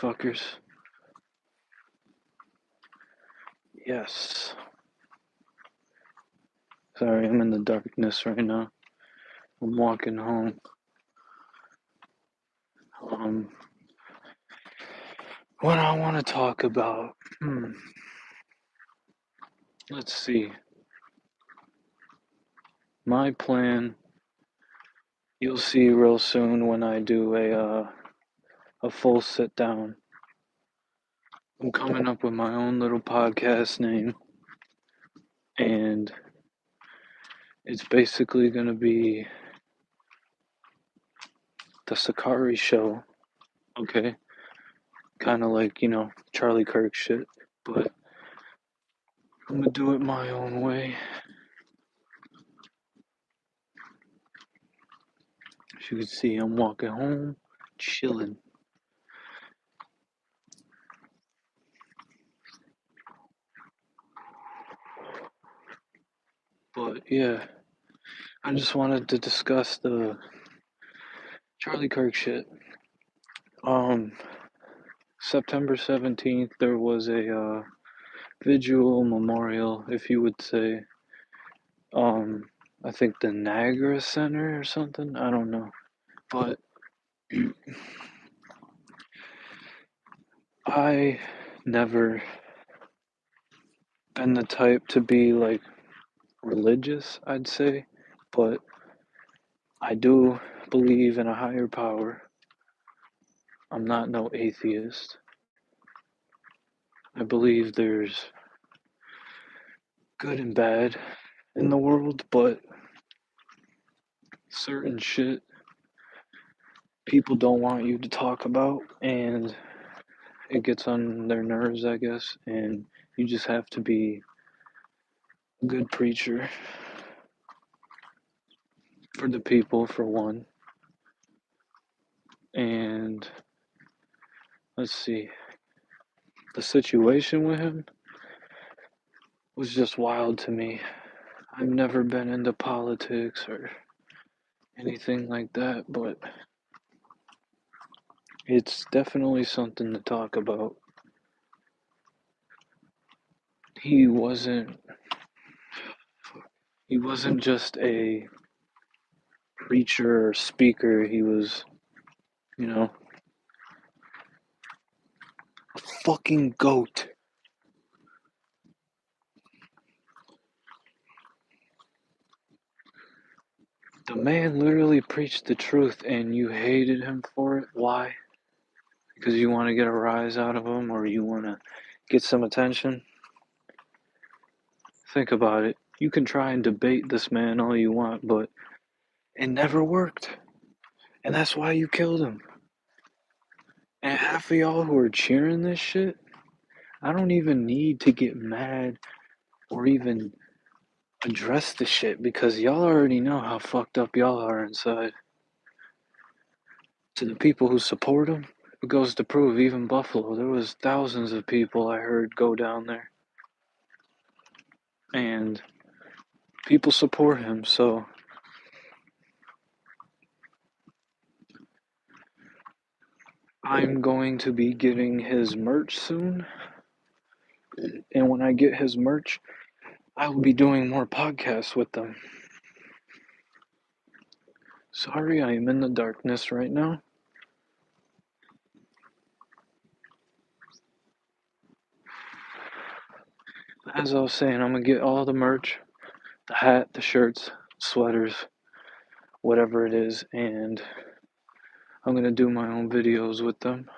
motherfuckers. Yes. Sorry, I'm in the darkness right now. I'm walking home. What I want to talk about. Let's see. My plan. You'll see real soon when I do a full sit down. I'm coming up with my own little podcast name, and it's basically gonna be the ZAKARII show. Okay, kind of like Charlie Kirk shit, but I'm gonna do it my own way. As you can see, I'm walking home, chilling. But yeah, I just wanted to discuss the Charlie Kirk shit. September 17th, there was a visual memorial, if you would say. I think the Niagara Center or something. I don't know, but I never been the type to be like religious, I'd say, but I do believe in a higher power. I'm not no atheist. I believe there's good and bad in the world, but certain shit people don't want you to talk about, and it gets on their nerves, I guess, and you just have to be a good preacher for the people, for one. And let's see, the situation with him was just wild to me. I've never been into politics or anything like that, but it's definitely something to talk about. He wasn't just a preacher or speaker, he was, a fucking goat. The man literally preached the truth and you hated him for it. Why? Because you want to get a rise out of him or you want to get some attention? Think about it. You can try and debate this man all you want, but it never worked. And that's why you killed him. And half of y'all who are cheering this shit, I don't even need to get mad or even address the shit because y'all already know how fucked up y'all are inside. To the people who support him, it goes to prove even Buffalo, there was thousands of people I heard go down there. And people support him, so I'm going to be getting his merch soon. And when I get his merch, I will be doing more podcasts with them. Sorry, I am in the darkness right now. As I was saying, I'm gonna get all the merch, the hat, the shirts, sweaters, whatever it is, and I'm gonna do my own videos with them.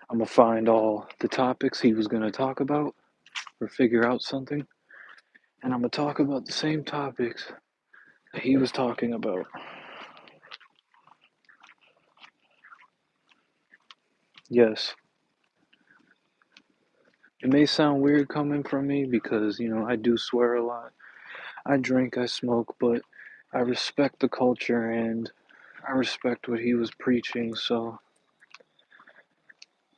I'm gonna find all the topics he was gonna talk about or figure out something, and I'm gonna talk about the same topics that he was talking about. Yes. It may sound weird coming from me because, I do swear a lot. I drink, I smoke, but I respect the culture and I respect what he was preaching, so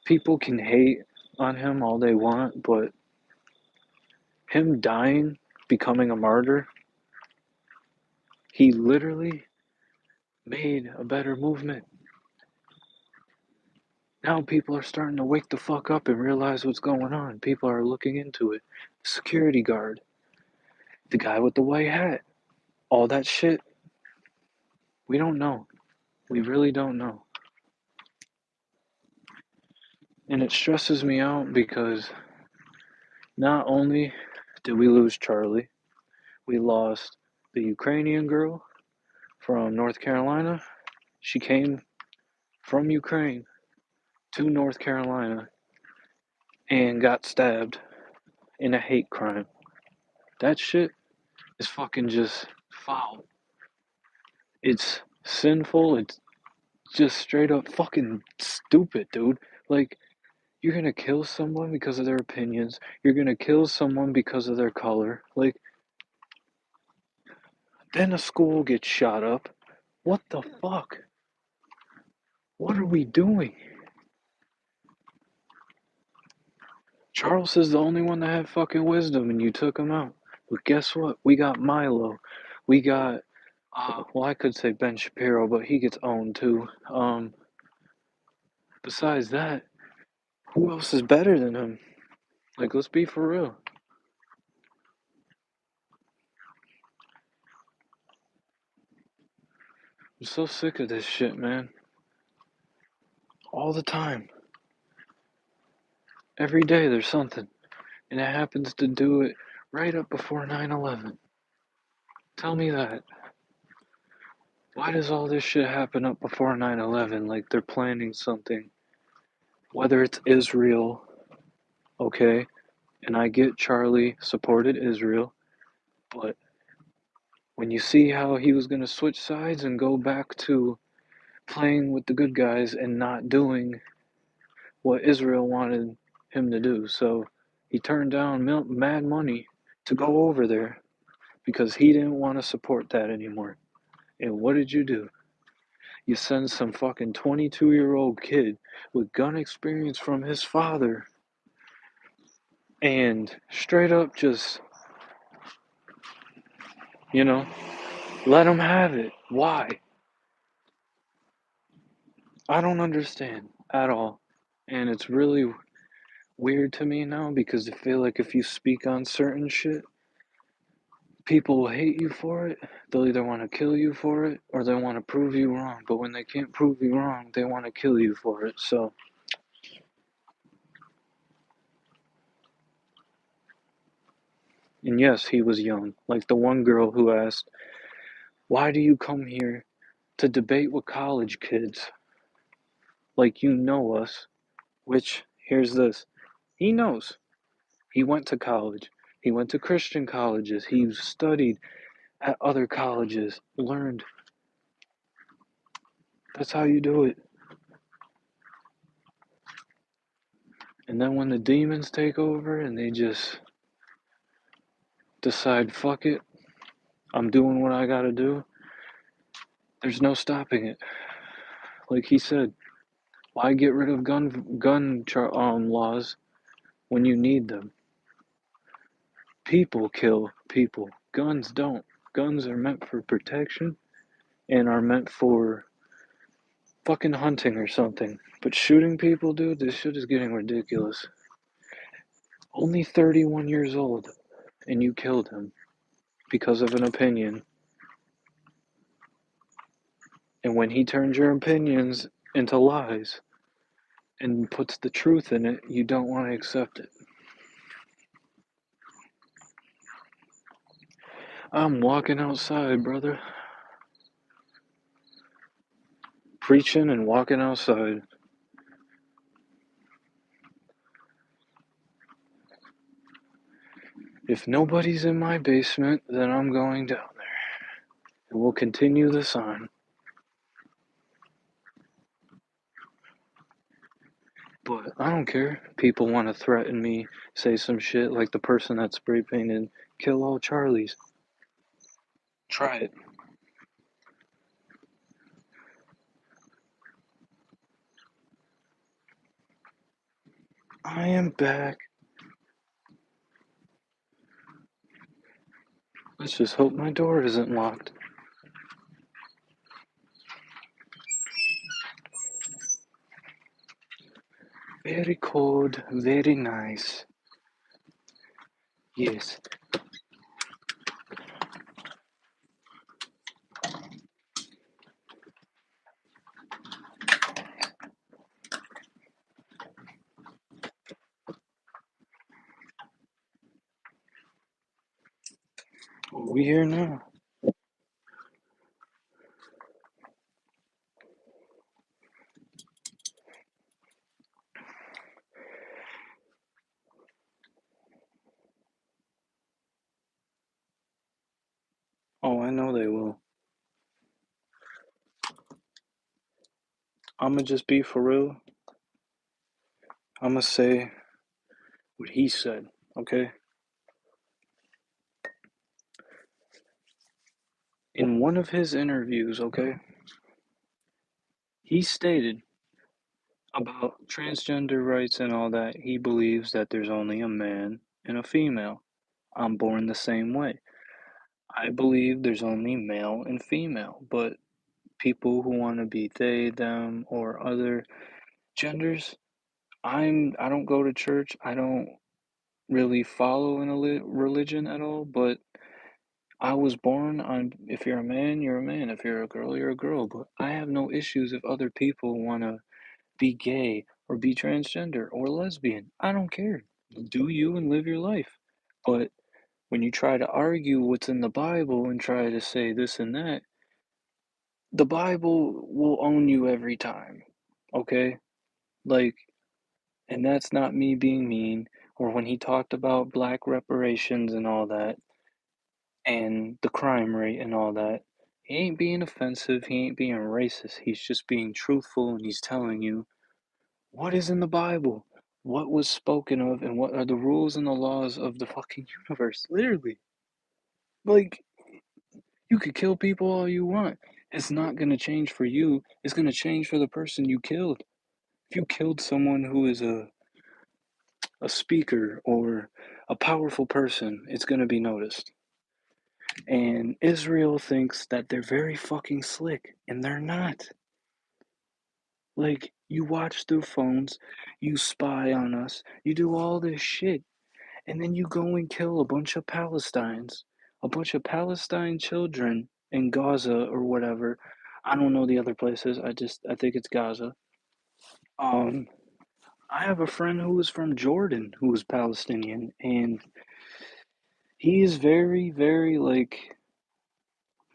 people can hate on him all they want, but him dying, becoming a martyr, he literally made a better movement. Now people are starting to wake the fuck up and realize what's going on. People are looking into it. The security guard, the guy with the white hat, all that shit. We don't know. We really don't know. And it stresses me out because not only did we lose Charlie, we lost the Ukrainian girl from North Carolina. She came from Ukraine to North Carolina and got stabbed in a hate crime. That shit is fucking just foul. It's sinful. It's just straight up fucking stupid, dude. Like, you're gonna kill someone because of their opinions. You're gonna kill someone because of their color. Like, then a school gets shot up. What the fuck? What are we doing? Charles is the only one that had fucking wisdom, and you took him out. But guess what? We got Milo. We got, well, I could say Ben Shapiro, but he gets owned too. Besides that, who else is better than him? Like, let's be for real. I'm so sick of this shit, man. All the time. Every day there's something. And it happens to do it right up before 9/11. Tell me that. Why does all this shit happen up before 9/11? Like they're planning something. Whether it's Israel, okay, and I get Charlie supported Israel, but when you see how he was going to switch sides and go back to playing with the good guys and not doing what Israel wanted him to do. So he turned down mad money to go over there because he didn't want to support that anymore. And what did you do? You send some fucking 22-year-old kid with gun experience from his father and straight up just, you know, let him have it. Why? I don't understand at all. And it's really weird to me now because I feel like if you speak on certain shit, people will hate you for it. They'll either want to kill you for it or they want to prove you wrong. But when they can't prove you wrong, they want to kill you for it. So, and yes, he was young. Like the one girl who asked, why do you come here to debate with college kids? Like you know us. Which, here's this. He knows. He went to college. He went to Christian colleges. He studied at other colleges. Learned. That's how you do it. And then when the demons take over and they just decide, fuck it, I'm doing what I gotta do, there's no stopping it. Like he said, why get rid of gun laws when you need them? People kill people. Guns don't. Guns are meant for protection and are meant for fucking hunting or something. But shooting people, dude, this shit is getting ridiculous. Only 31 years old, and you killed him because of an opinion. And when he turns your opinions into lies and puts the truth in it, you don't want to accept it. I'm walking outside, brother. Preaching and walking outside. If nobody's in my basement, then I'm going down there. And we'll continue this on. But I don't care. People want to threaten me, say some shit like the person that spray painted, kill all Charlies. Try it. I am back. Let's just hope my door isn't locked. Very cold, very nice. Yes. We here now. Oh, I know they will. I'ma just be for real. I'ma say what he said, okay? In one of his interviews, okay, he stated about transgender rights and all that, he believes that there's only a man and a female. I'm born the same way. I believe there's only male and female, but people who want to be they, them, or other genders, I don't go to church. I don't really follow in a religion at all, but I was born on if you're a man, you're a man. If you're a girl, you're a girl. But I have no issues if other people want to be gay or be transgender or lesbian. I don't care. Do you and live your life. But when you try to argue what's in the Bible and try to say this and that, the Bible will own you every time. Okay? Like, and that's not me being mean, or when he talked about black reparations and all that, and the crime rate and all that, he ain't being offensive, he ain't being racist, he's just being truthful and he's telling you what is in the Bible, what was spoken of, and what are the rules and the laws of the fucking universe. Literally. Like, you could kill people all you want. It's not gonna change for you, it's gonna change for the person you killed. If you killed someone who is a speaker or a powerful person, it's gonna be noticed. And Israel thinks that they're very fucking slick, and they're not. Like, you watch through phones, you spy on us, you do all this shit, and then you go and kill a bunch of Palestine children in Gaza or whatever. I don't know the other places. I think it's Gaza. Um, I have a friend who was from Jordan who was Palestinian, and he is very, very like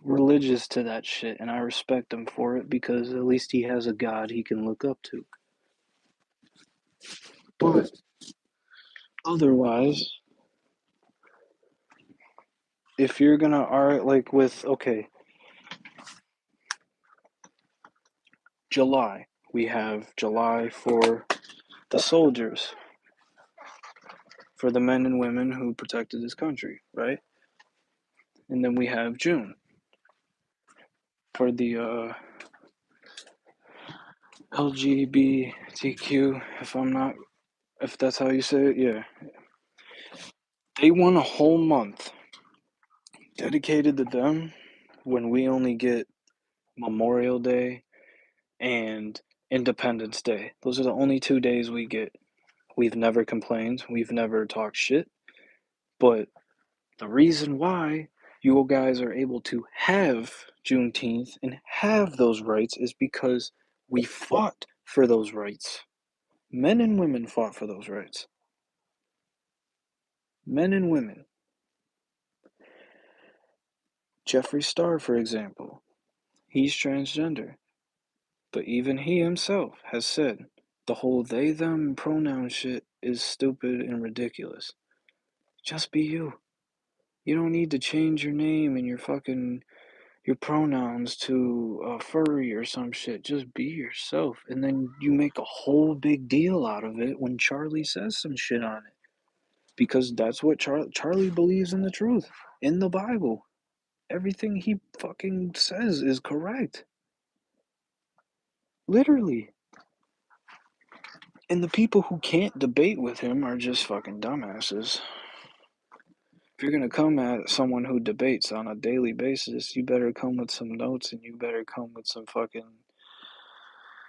religious to that shit, and I respect him for it because at least he has a God he can look up to. But otherwise, if you're gonna art like with okay, July, we have July for the soldiers, for the men and women who protected this country, right? And then we have June for the LGBTQ, if that's how you say it, yeah. They want a whole month dedicated to them when we only get Memorial Day and Independence Day. Those are the only 2 days we get. We've never complained, we've never talked shit, but the reason why you guys are able to have Juneteenth and have those rights is because we fought for those rights. Men and women fought for those rights. Men and women. Jeffree Star, for example, he's transgender, but even he himself has said the whole they them pronoun shit is stupid and ridiculous. Just be you. You don't need to change your name and your pronouns to furry or some shit. Just be yourself. And then you make a whole big deal out of it when Charlie says some shit on it. Because that's what Charlie believes in the truth. In the Bible. Everything he fucking says is correct. Literally. And the people who can't debate with him are just fucking dumbasses. If you're gonna come at someone who debates on a daily basis, you better come with some notes and you better come with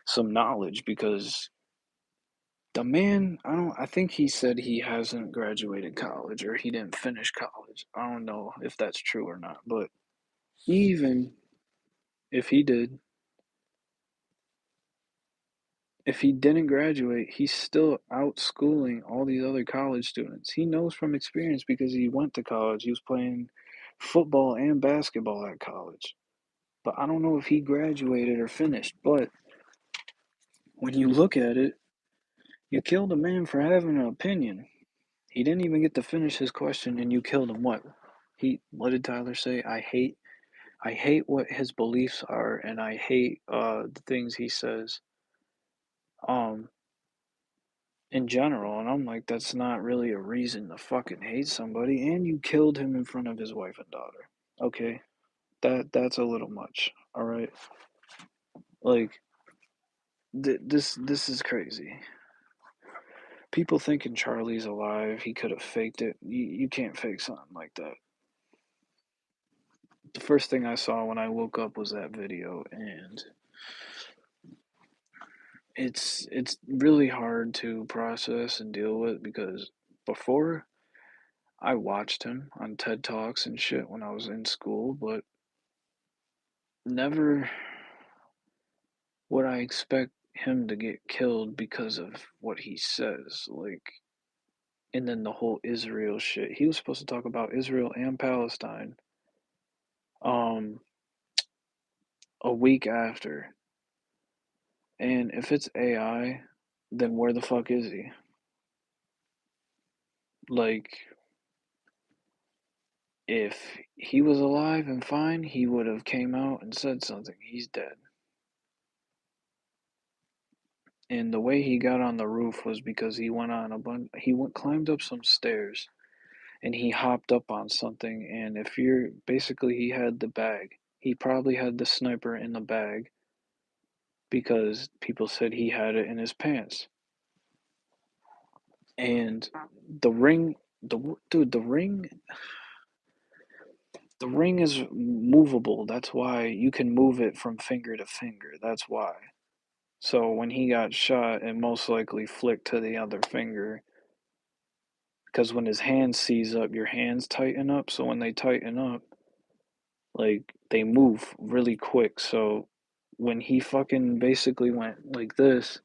some knowledge because The man, I think he said he hasn't graduated college or he didn't finish college. I don't know if that's true or not, but even if he did, if he didn't graduate, he's still out schooling all these other college students. He knows from experience because he went to college. He was playing football and basketball at college. But I don't know if he graduated or finished. But when you look at it, you killed a man for having an opinion. He didn't even get to finish his question and you killed him. What did Tyler say? I hate what his beliefs are and I hate the things he says. Um in general, and I'm like, that's not really a reason to fucking hate somebody, and you killed him in front of his wife and daughter. Okay, that's a little much. All right, like this is crazy. People thinking Charlie's alive, he could have faked it. You can't fake something like that. The first thing I saw when I woke up was that video, and it's really hard to process and deal with because before I watched him on TED Talks and shit when I was in school, but never would I expect him to get killed because of what he says. Like, and then the whole Israel shit. He was supposed to talk about Israel and Palestine um a week after. And if it's AI, then where the fuck is he? Like, if he was alive and fine, he would have came out and said something. He's dead. And the way he got on the roof was because he went on a bunch. He went climbed up some stairs and he hopped up on something. And if you're basically, he had the bag. He probably had the sniper in the bag because people said he had it in his pants. And the ring, dude, the ring is movable. That's why you can move it from finger to finger. That's why. So when he got shot, it most likely flicked to the other finger because when his hand seize up, your hands tighten up. So when they tighten up, like they move really quick. So when he fucking basically went like this,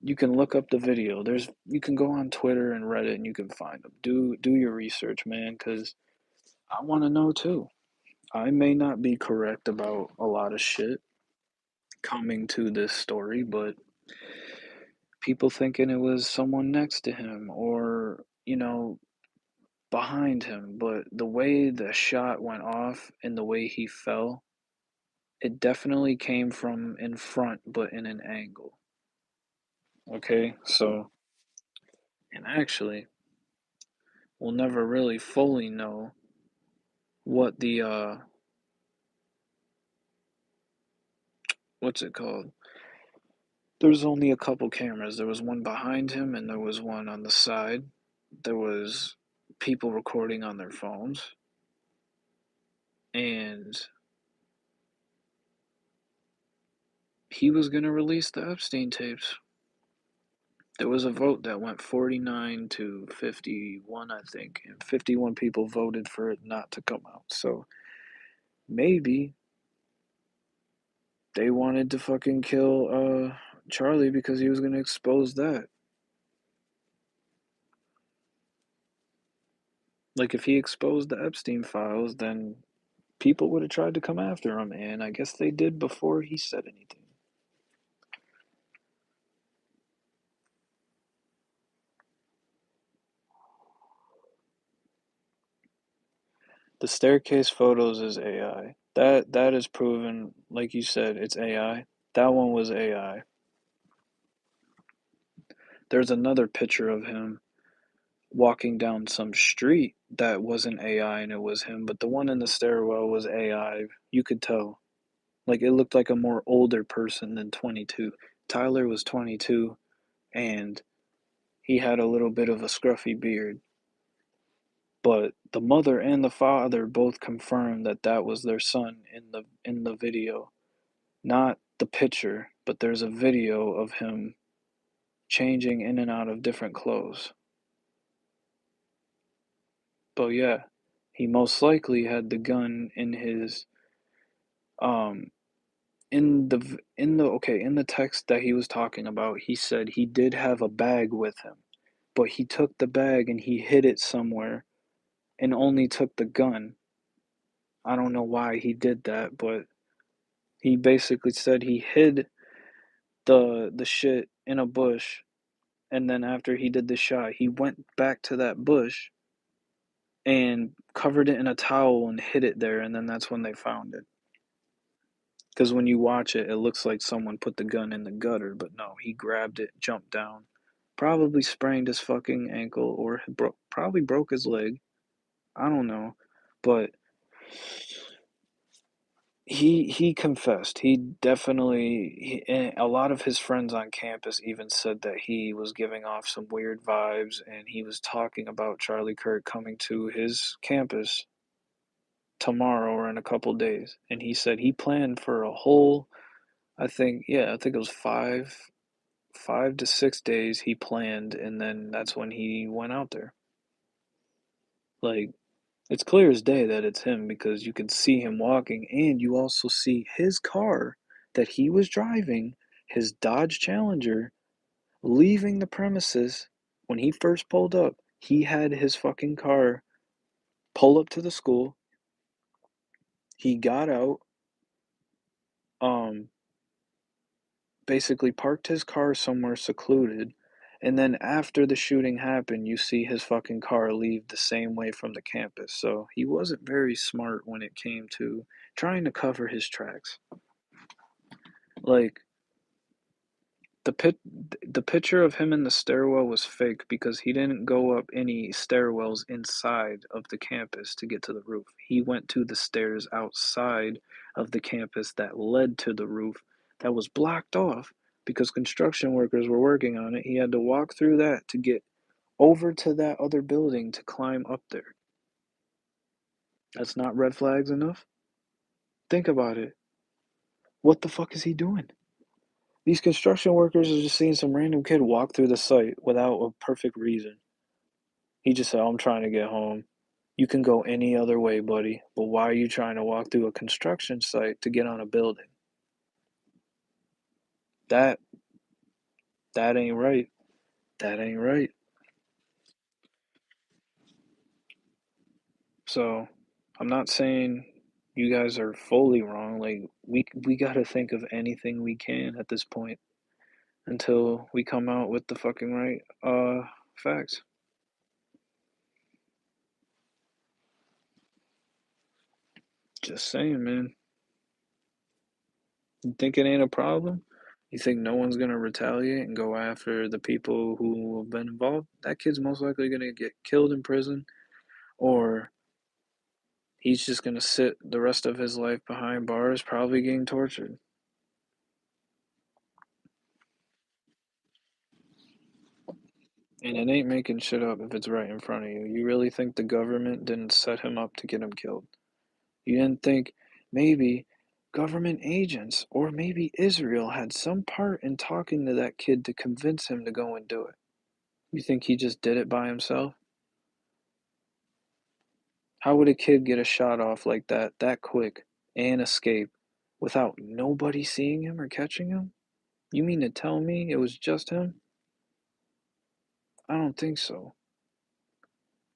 you can look up the video. You can go on Twitter and Reddit and you can find them. Do your research, man, because I want to know too. I may not be correct about a lot of shit coming to this story, but people thinking it was someone next to him or behind him, but the way the shot went off and the way he fell, it definitely came from in front, but in an angle. Okay, so, and actually, we'll never really fully know what what's it called? There's only a couple cameras. There was one behind him and there was one on the side. There was people recording on their phones, and he was going to release the Epstein tapes. There was a vote that went 49 to 51, I think, and 51 people voted for it not to come out. So maybe they wanted to fucking kill Charlie because he was going to expose that. Like if he exposed the Epstein files, then people would have tried to come after him, and I guess they did before he said anything. The staircase photos is AI. That is proven, like you said, it's AI. That one was AI. There's another picture of him walking down some street that wasn't AI and it was him, but the one in the stairwell was AI. You could tell. Like it looked like a more older person than 22. Tyler was 22 and he had a little bit of a scruffy beard. But the mother and the father both confirmed that that was their son in the video. Not the picture, but there's a video of him changing in and out of different clothes. But yeah, he most likely had the gun in his um in the text that he was talking about, he said he did have a bag with him, but he took the bag and he hid it somewhere and only took the gun. I don't know why he did that, but he basically said he hid the shit in a bush, and then after he did the shot, he went back to that bush and covered it in a towel and hid it there, and then that's when they found it. Because when you watch it, it looks like someone put the gun in the gutter, but no, he grabbed it, jumped down, probably sprained his fucking ankle or probably broke his leg. I don't know, but he confessed. He definitely, and a lot of his friends on campus even said that he was giving off some weird vibes, and he was talking about Charlie Kirk coming to his campus tomorrow or in a couple days, and he said he planned for a whole, I think it was 5 to 6 days he planned, and then that's when he went out there. Like, it's clear as day that it's him because you can see him walking, and you also see his car that he was driving, his Dodge Challenger, leaving the premises. When he first pulled up, he had his fucking car pull up to the school. He got out, um, basically parked his car somewhere secluded, and then after the shooting happened, you see his fucking car leave the same way from the campus. So he wasn't very smart when it came to trying to cover his tracks. Like, the pit the picture of him in the stairwell was fake because he didn't go up any stairwells inside of the campus to get to the roof. He went to the stairs outside of the campus that led to the roof that was blocked off because construction workers were working on it. He had to walk through that to get over to that other building to climb up there. That's not red flags enough? Think about it. What the fuck is he doing? These construction workers are just seeing some random kid walk through the site without a perfect reason. He just said, "I'm trying to get home." You can go any other way, buddy, but why are you trying to walk through a construction site to get on a building? That that ain't right. That ain't right. So, I'm not saying you guys are fully wrong. Like, we got to think of anything we can at this point until we come out with the fucking right facts. Just saying, man. You think it ain't a problem? You think no one's gonna retaliate and go after the people who have been involved? That kid's most likely gonna get killed in prison, or he's just gonna sit the rest of his life behind bars, probably getting tortured. And it ain't making shit up if it's right in front of you. You really think the government didn't set him up to get him killed? You didn't think maybe government agents or maybe Israel had some part in talking to that kid to convince him to go and do it? You think he just did it by himself? How would a kid get a shot off like that quick, and escape without nobody seeing him or catching him? You mean to tell me it was just him? I don't think so.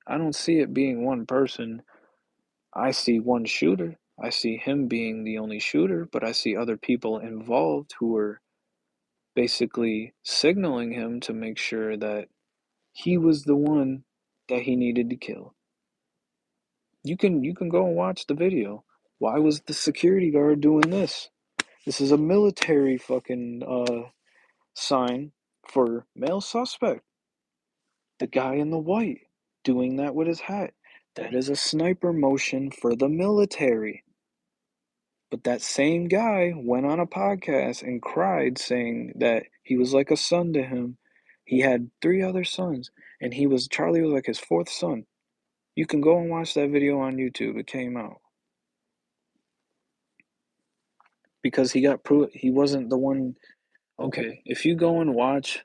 I don't see it being one person. I see one shooter. I see him being the only shooter, but I see other people involved who are basically signaling him to make sure that he was the one that he needed to kill. You can go and watch the video. Why was the security guard doing this? This is a military fucking sign for male suspect. The guy in the white doing that with his hat. That is a sniper motion for the military. But that same guy went on a podcast and cried, saying that he was like a son to him. He had three other sons, and Charlie was like his fourth son. You can go and watch that video on YouTube. It came out because he got proved he wasn't the one. Okay, if you go and watch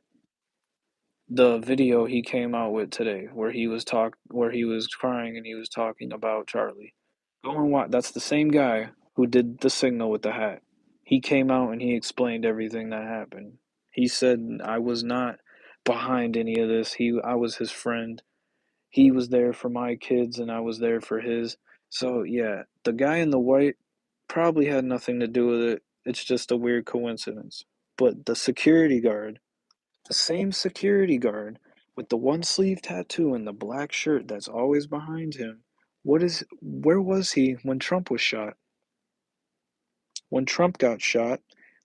The video he came out with today, where he was crying and he was talking about Charlie. Go and watch. That's the same guy who did the signal with the hat. He came out and he explained everything that happened. He said I was not behind any of this. I was his friend. He was there for my kids and I was there for his. So yeah, the guy in the white probably had nothing to do with it. It's just a weird coincidence. But the same security guard with the one sleeve tattoo and the black shirt that's always behind him, where was he when Trump was shot? When Trump got shot,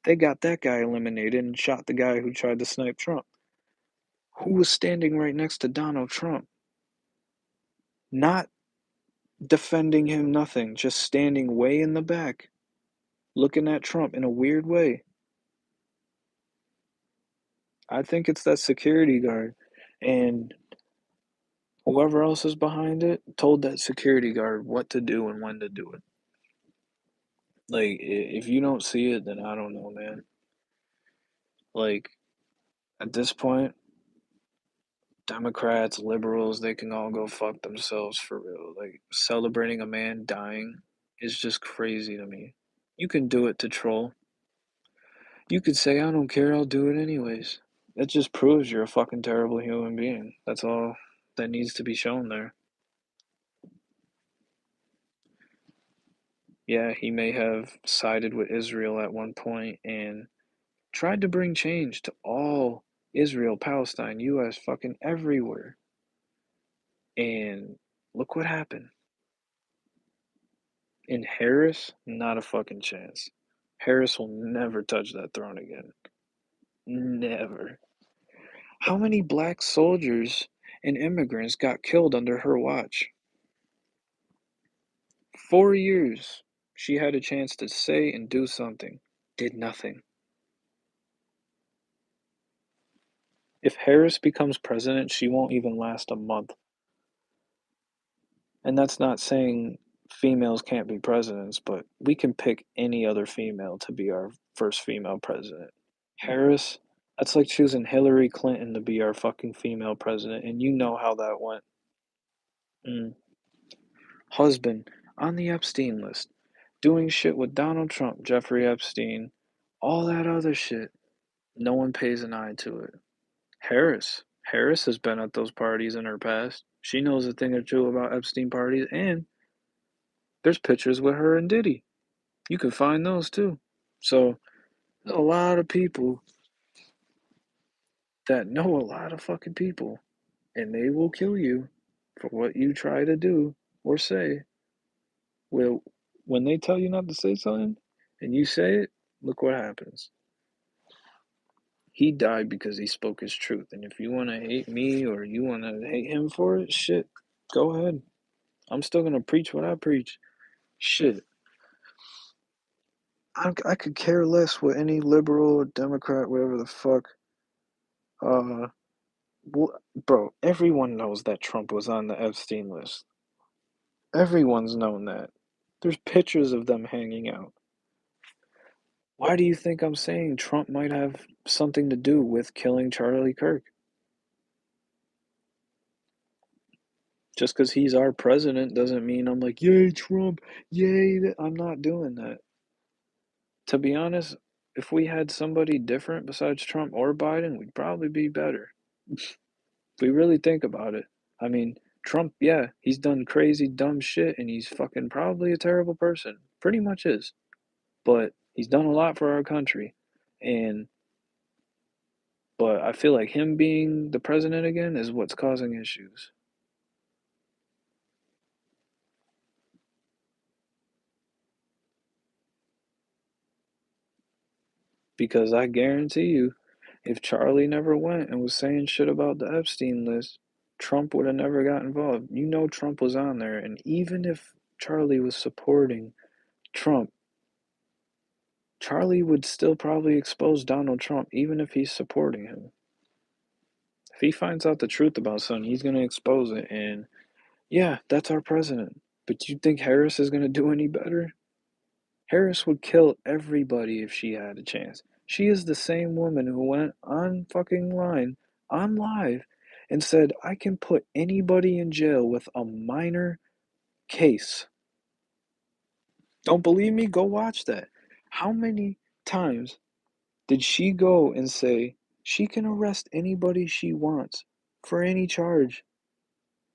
they got that guy eliminated and shot the guy who tried to snipe Trump. Who was standing right next to Donald Trump? Not defending him, nothing, just standing way in the back, looking at Trump in a weird way. I think it's that security guard. And whoever else is behind it told that security guard what to do and when to do it. Like, if you don't see it, then I don't know, man. Like, at this point, Democrats, liberals, they can all go fuck themselves for real. Like, celebrating a man dying is just crazy to me. You can do it to troll. You could say, I don't care, I'll do it anyways. That just proves you're a fucking terrible human being. That's all that needs to be shown there. Yeah, he may have sided with Israel at one point and tried to bring change to all Israel, Palestine, US, fucking everywhere. And look what happened. In Harris, not a fucking chance. Harris will never touch that throne again. Never. How many black soldiers and immigrants got killed under her watch? 4 years. She had a chance to say and do something. Did nothing. If Harris becomes president, she won't even last a month. And that's not saying females can't be presidents, but we can pick any other female to be our first female president. Harris, that's like choosing Hillary Clinton to be our fucking female president, and you know how that went. Mm. Husband on the Epstein list, doing shit with Donald Trump, Jeffrey Epstein, all that other shit. No one pays an eye to it. Harris has been at those parties in her past. She knows a thing or two about Epstein parties, and there's pictures with her and Diddy. You can find those too. So, there's a lot of people that know a lot of fucking people, and they will kill you for what you try to do or say. Well, when they tell you not to say something and you say it, look what happens. He died because he spoke his truth. And if you want to hate me or you want to hate him for it, shit, go ahead. I'm still going to preach what I preach. Shit. I could care less what any liberal or Democrat, whatever the fuck. Uh, bro, everyone knows that Trump was on the Epstein list. Everyone's known that. There's pictures of them hanging out. Why do you think I'm saying Trump might have something to do with killing Charlie Kirk? Just because he's our president doesn't mean I'm like, yay, Trump, yay. I'm not doing that. To be honest, if we had somebody different besides Trump or Biden, we'd probably be better. If we really think about it. I mean, Trump, yeah, he's done crazy, dumb shit, and he's fucking probably a terrible person. Pretty much is. But he's done a lot for our country. And But I feel like him being the president again is what's causing issues. Because I guarantee you, if Charlie never went and was saying shit about the Epstein list, Trump would have never got involved. You know Trump was on there, and even if Charlie was supporting Trump, Charlie would still probably expose Donald Trump, even if he's supporting him. If he finds out the truth about something, he's going to expose it, and yeah, that's our president. But you think Harris is going to do any better? Harris would kill everybody if she had a chance. She is the same woman who went on fucking line on live and said, I can put anybody in jail with a minor case. Don't believe me? Go watch that. How many times did she go and say she can arrest anybody she wants for any charge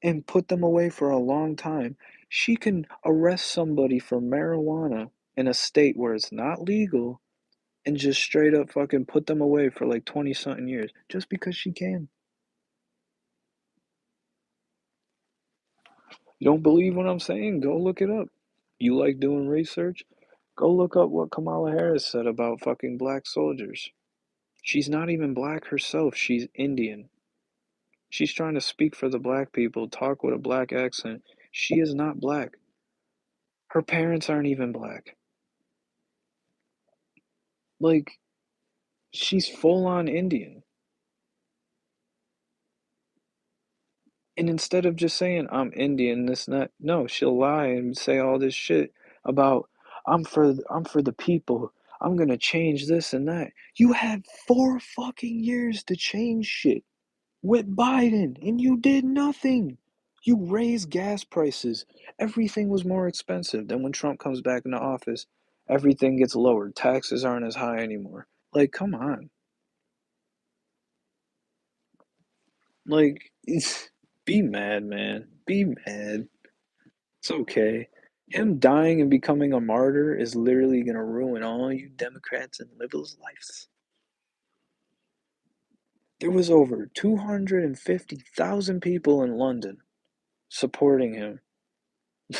and put them away for a long time? She can arrest somebody for marijuana in a state where it's not legal and just straight up fucking put them away for like 20 something years just because she can. You don't believe what I'm saying? Go look it up. You like doing research? Go look up what Kamala Harris said about fucking black soldiers. She's not even black herself, she's Indian. She's trying to speak for the black people, talk with a black accent. She is not black. Her parents aren't even black. Like, she's full on Indian. And instead of just saying, I'm Indian, this and that, no, she'll lie and say all this shit about, I'm for the people. I'm gonna change this and that. You had 4 fucking years to change shit with Biden, and you did nothing. You raised gas prices. Everything was more expensive. Then when Trump comes back into office, everything gets lowered. Taxes aren't as high anymore. Like, come on. Like, be mad, man. Be mad. It's okay. Him dying and becoming a martyr is literally gonna ruin all you Democrats and liberals' lives. There was over 250,000 people in London supporting him.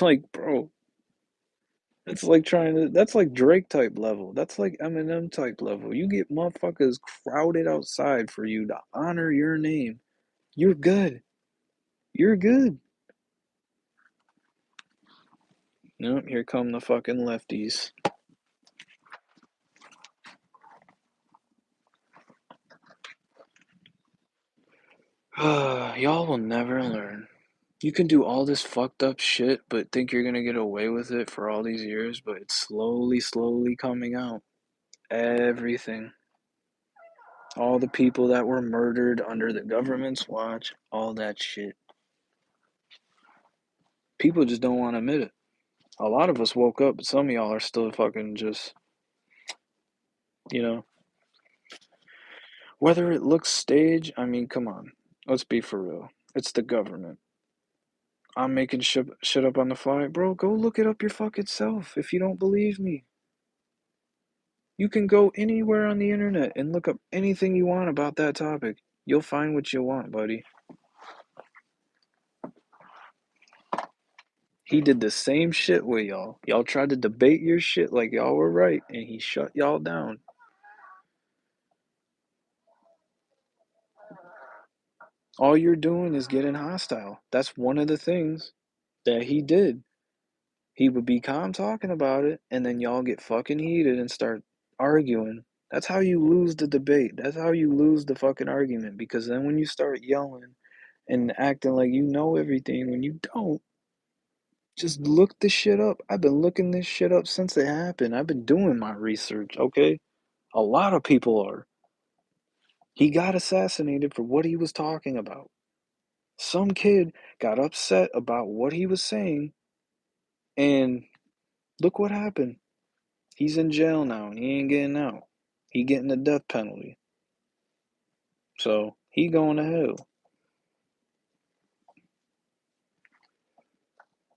Like, bro, that's like Drake type level. That's like Eminem type level. You get motherfuckers crowded outside for you to honor your name. You're good. You're good. Nope, here come the fucking lefties. Y'all will never learn. You can do all this fucked up shit, but think you're gonna get away with it for all these years, but it's slowly, slowly coming out. Everything. All the people that were murdered under the government's watch, all that shit. People just don't want to admit it. A lot of us woke up, but some of y'all are still fucking just, you know. Whether it looks staged, I mean, come on. Let's be for real. It's the government. I'm making shit up on the fly. Bro, go look it up your fucking self if you don't believe me. You can go anywhere on the internet and look up anything you want about that topic. You'll find what you want, buddy. He did the same shit with y'all. Y'all tried to debate your shit like y'all were right, and he shut y'all down. All you're doing is getting hostile. That's one of the things that he did. He would be calm talking about it, and then y'all get fucking heated and start arguing. That's how you lose the debate. That's how you lose the fucking argument. Because then when you start yelling and acting like you know everything when you don't, just look the shit up. I've been looking this shit up since it happened. I've been doing my research, okay? A lot of people are. He got assassinated for what he was talking about. Some kid got upset about what he was saying, and look what happened. He's in jail now, and he ain't getting out. He getting the death penalty. So, he going to hell.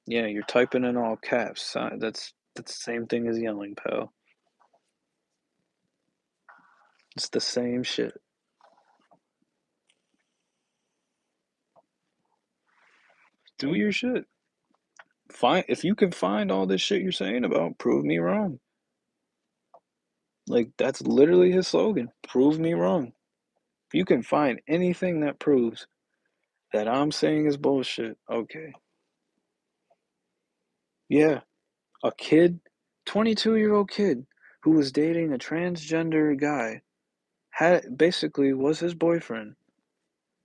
Yeah, you're typing in all caps. That's the same thing as yelling, pal. It's the same shit. Do your shit. If you can find all this shit you're saying about, prove me wrong. Like, that's literally his slogan. Prove me wrong. If you can find anything that proves that I'm saying is bullshit, okay. Yeah, a kid, 22-year-old kid who was dating a transgender guy, had basically was his boyfriend,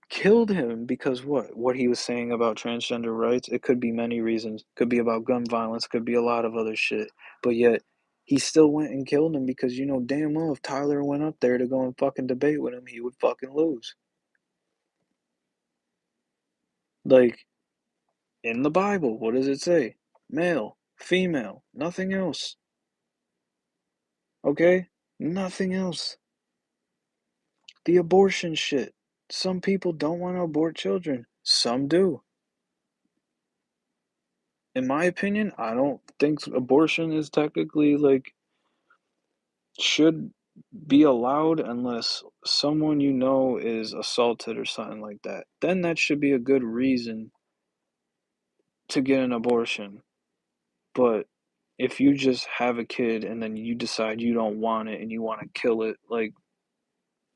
killed him because what he was saying about transgender rights. It could be many reasons. Could be about gun violence, could be a lot of other shit. But yet he still went and killed him because you know damn well if Tyler went up there to go and fucking debate with him, he would fucking lose. Like, in the Bible, what does it say? Male, female, nothing else. Okay? Nothing else. The abortion shit. Some people don't want to abort children. Some do. In my opinion, I don't think abortion is technically like should be allowed unless someone you know is assaulted or something like that. Then that should be a good reason to get an abortion. But if you just have a kid and then you decide you don't want it and you want to kill it, like,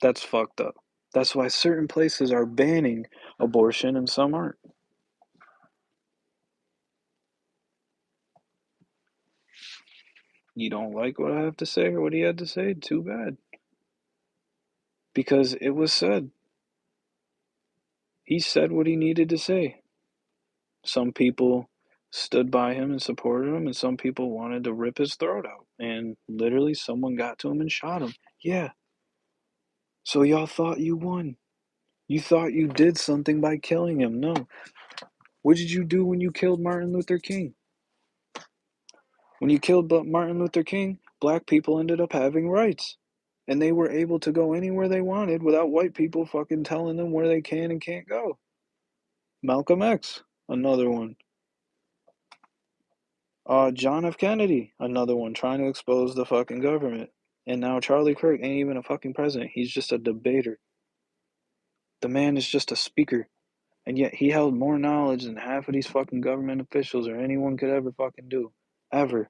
that's fucked up. That's why certain places are banning abortion and some aren't. You don't like what I have to say or what he had to say? Too bad. Because it was said. He said what he needed to say. Some people stood by him and supported him, and some people wanted to rip his throat out. And literally, someone got to him and shot him. Yeah. So y'all thought you won. You thought you did something by killing him. No. What did you do when you killed Martin Luther King? When you killed Martin Luther King, black people ended up having rights. And they were able to go anywhere they wanted without white people fucking telling them where they can and can't go. Malcolm X, another one. John F. Kennedy, another one, trying to expose the fucking government. And now Charlie Kirk ain't even a fucking president. He's just a debater. The man is just a speaker. And yet he held more knowledge than half of these fucking government officials or anyone could ever fucking do. Ever.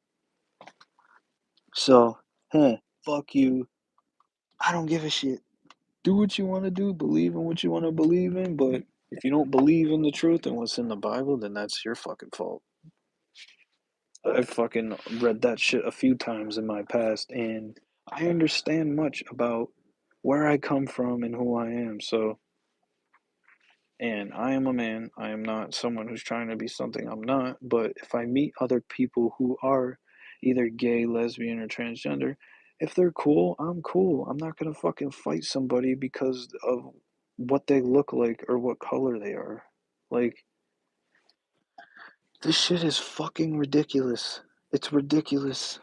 So, fuck you. I don't give a shit. Do what you want to do, believe in what you want to believe in, but if you don't believe in the truth and what's in the Bible, then that's your fucking fault. I've fucking read that shit a few times in my past, and I understand much about where I come from and who I am. So, and I am a man. I am not someone who's trying to be something I'm not. But if I meet other people who are either gay, lesbian, or transgender, if they're cool, I'm cool. I'm not gonna fucking fight somebody because of what they look like or what color they are. Like, this shit is fucking ridiculous. It's ridiculous.